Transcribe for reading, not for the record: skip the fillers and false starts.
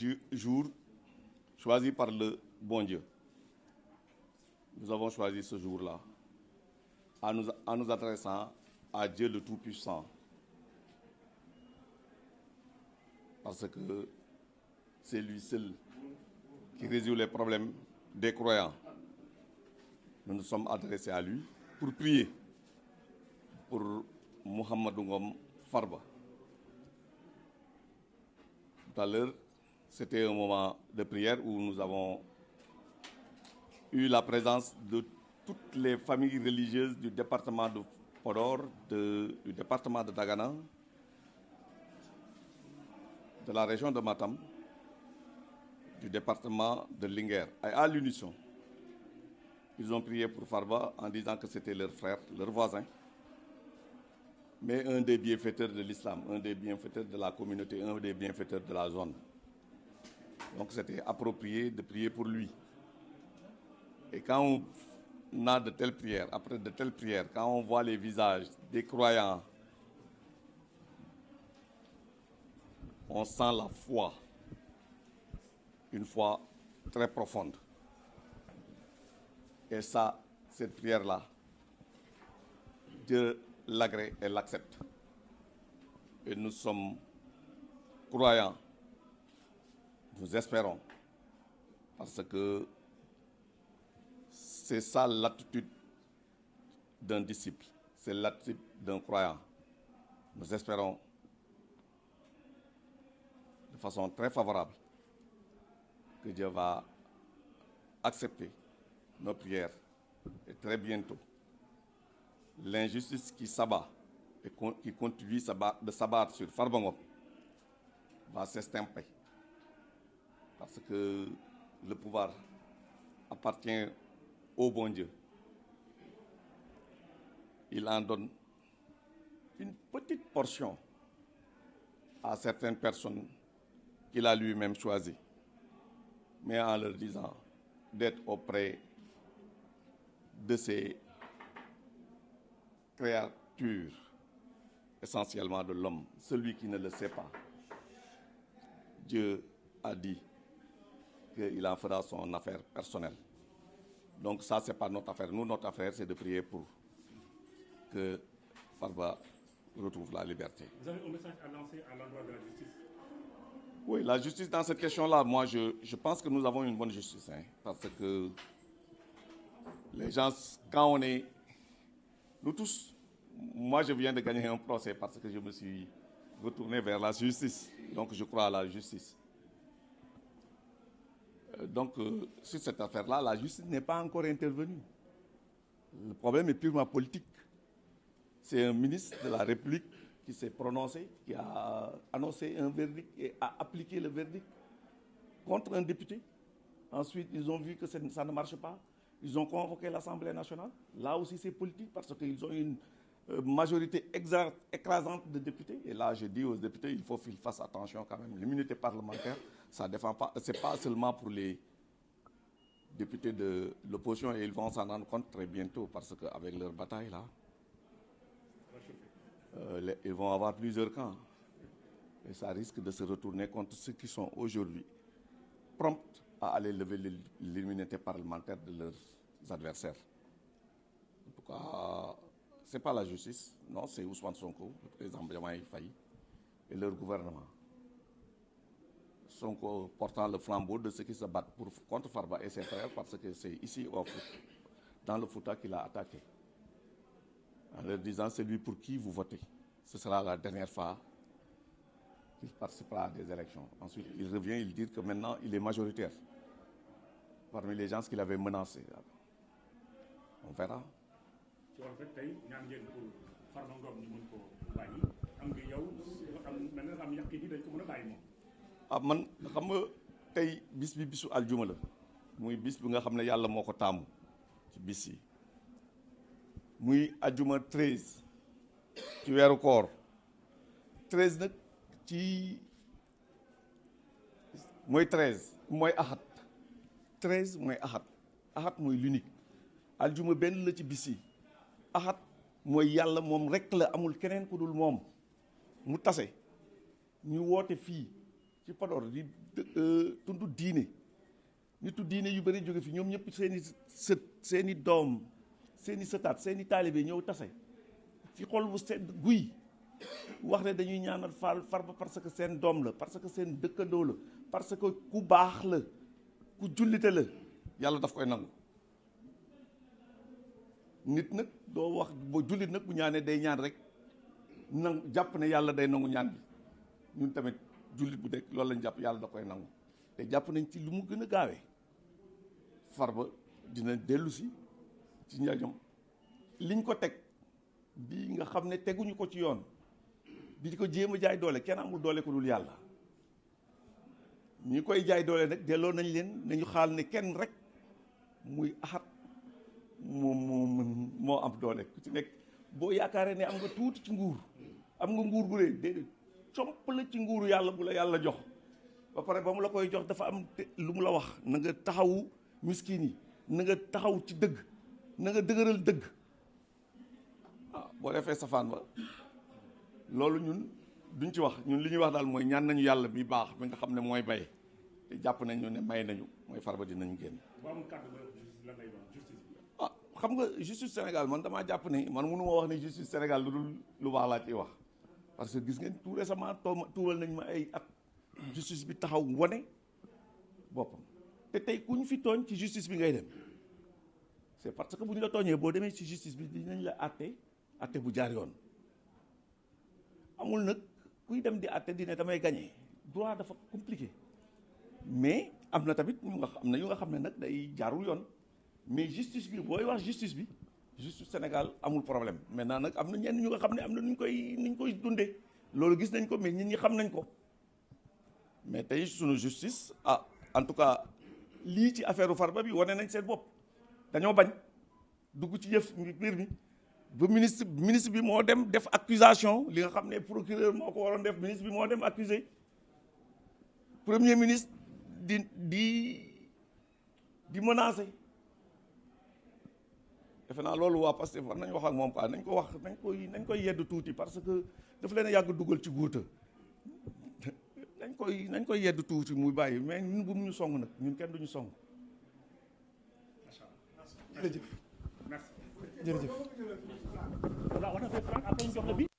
Du jour choisi par le bon Dieu. Nous avons choisi ce jour-là en nous adressant à Dieu le Tout-Puissant. Parce que c'est lui seul qui résout les problèmes des croyants. Nous nous sommes adressés à lui pour prier pour Mouhamadou Ngom Farba. Tout à l'heure, c'était un moment de prière où nous avons eu la présence de toutes les familles religieuses du département de Podor, du département de Dagana, de la région de Matam, du département de Linguère. Et à l'unisson, ils ont prié pour Farba en disant que c'était leur frère, leur voisin, mais un des bienfaiteurs de l'islam, un des bienfaiteurs de la communauté, un des bienfaiteurs de la zone. Donc c'était approprié de prier pour lui. Et quand on a de telles prières, après de telles prières, quand on voit les visages des croyants, on sent la foi, une foi très profonde. Et ça, cette prière-là, Dieu l'agrée et l'accepte. Et nous sommes croyants, nous espérons, parce que c'est ça l'attitude d'un disciple, c'est l'attitude d'un croyant. Nous espérons de façon très favorable que Dieu va accepter nos prières. Et très bientôt, l'injustice qui s'abat et qui continue de s'abattre sur Farba Ngom va s'estomper. Parce que le pouvoir appartient au bon Dieu. Il en donne une petite portion à certaines personnes qu'il a lui-même choisies, mais en leur disant d'être auprès de ces créatures, essentiellement de l'homme, celui qui ne le sait pas. Dieu a dit qu'il en fera son affaire personnelle. Donc ça, ce n'est pas notre affaire. Nous, notre affaire, c'est de prier pour que Farba retrouve la liberté. Vous avez un message à lancer à l'endroit de la justice? Oui, la justice dans cette question-là, moi, je pense que nous avons une bonne justice. Parce que les gens, quand on est... Nous tous, moi, je viens de gagner un procès parce que je me suis retourné vers la justice. Donc, je crois à la justice. Donc, sur cette affaire-là, la justice n'est pas encore intervenue. Le problème est purement politique. C'est un ministre de la République qui s'est prononcé, qui a annoncé un verdict et a appliqué le verdict contre un député. Ensuite, ils ont vu que ça ne marche pas. Ils ont convoqué l'Assemblée nationale. Là aussi, c'est politique parce qu'ils ont une majorité écrasante de députés. Et là, je dis aux députés, il faut qu'ils fassent attention quand même. L'immunité parlementaire, ça défend pas. C'est pas seulement pour les députés de l'opposition et ils vont s'en rendre compte très bientôt parce qu'avec leur bataille là, ils vont avoir plusieurs camps. Et ça risque de se retourner contre ceux qui sont aujourd'hui prompts à aller lever l'immunité parlementaire de leurs adversaires. En tout cas, ce n'est pas la justice, non, c'est Ousmane Sonko, le président Diomaye Faye et leur gouvernement. Sonko portant le flambeau de ceux qui se battent contre Farba et ses frères parce que c'est ici, dans le Fouta, qu'il a attaqué. En leur disant, c'est lui pour qui vous votez. Ce sera la dernière fois qu'il participera à des élections. Ensuite, il revient, il dit que maintenant, il est majoritaire parmi les gens qu'il avait menacés. On verra. En fait, tey ñaan ngeen pour Farba Ngom ñu mën ko bàyyi am nga yow mel na am yàq yi dañ ko mën a bàyyi moom. Ah man xam nga tey bis bi bisu aljuma la muy bis bi nga xam ne yàlla moo ko taamu ci bis yi muy aljuma 13 ci weeru koor 13 nag ci mooy 13 mooy axat 13 mooy axat mooy l'unique aljuma benn la ci bis yi axat mooy yàlla moom rek la amul keneen ku dul moom mu tase ñu woote fii ci ci Podor di tundu diine nitu diine yu bëri jóge fi ñoom ñëpp seeni doom seeni sëtaat seeni taalibe ñëw tase ci xol bu sedd guy wax ne dañuy ñaanal Farba parce que seen doom la parce que seen dëkkandoo la parce que ku baax la ku jullite la yàlla daf koy nangu. nit nag doo wax ba jullit nag bu ñaanee day ñaan rek nangu jàpp ne yàlla day nangu ñaan bi ñun tamit jullit bu dekk loolu lañ jàpp yàlla da koy nangu te jàpp nañ ci lu mu gën a gaawee Farba dina dellu si ci njaañam liñ ko teg bi nga xam ne teguñu ko ci yoon di ko jéem a jaay doole kenn amul doole ko dul yàlla ñi koy jaay doole nag delloo nañ leen nañu xaal ne kenn rek muy axat moo am doole ku ci nekk boo yaakaaree ne am nga tuuti ci nguur am nga nguur gu rëy déedéet comp la ci nguuru yàlla bu la yàlla jox ba pare ba mu la koy jox dafa am lu mu la wax na nga taxawu miskin yi na nga taxaw ci dëgg na nga dëgëral dëgg boo defee safaan ba loolu ñun duñ ci wax ñun li ñuy wax daal mooy ñaan nañu yàlla bi baax bi nga xam ne mooy bay te jàpp nañu ne may nañu mooy Farba dinañu génn. xam nga justice Sénégal man damaa jàpp ne man mënu ma wax ne justice Sénégal lu dul lu baax laa ciy wax parce que gis ngeen tout récemment tuural nañ ma ay at justice bi taxaw wane boppam te tey ku ñu fi tooñ ci justice bi ngay dem c'est parce que bu ñu la tooñee boo demee ci justice bi dinañ la àtte bu jaar yoon amul nag kuy dem di àtte di ne damay gagné droit dafa compliqué mais am na tamit ñu nga xam ne nag day jaarul yoon. mais justice bi booy wax justice bi justice Sénégal amul problème maintenant nag am na ñenn ñu nga xam ne am na nuñ koy dundee loolu gis nañ ko mais nit ñi xam nañ ko mais tey sunu justice en tout cas lii ci affaire Farba bi wane nañ seen bopp dañoo bañ dugg ci yëf mbir mi ba ministre bi moo dem def accusation li nga xam ne procureur moo ko waroon def ministre bi moo dem accusé premier ministre di menacer. defe naa loolu waa Pastef war nañ wax ak moom nañ ko wax nañ koy yedd tuuti parce que daf leen a yàgg dugal ci guuta nañ koy yedd tuuti muy bàyyi mais ñun bu mu ñu song nag ñun kenn duñu song. jërëjëf. merci. jërëjëf. voilà on a fait après ñu jox la bi.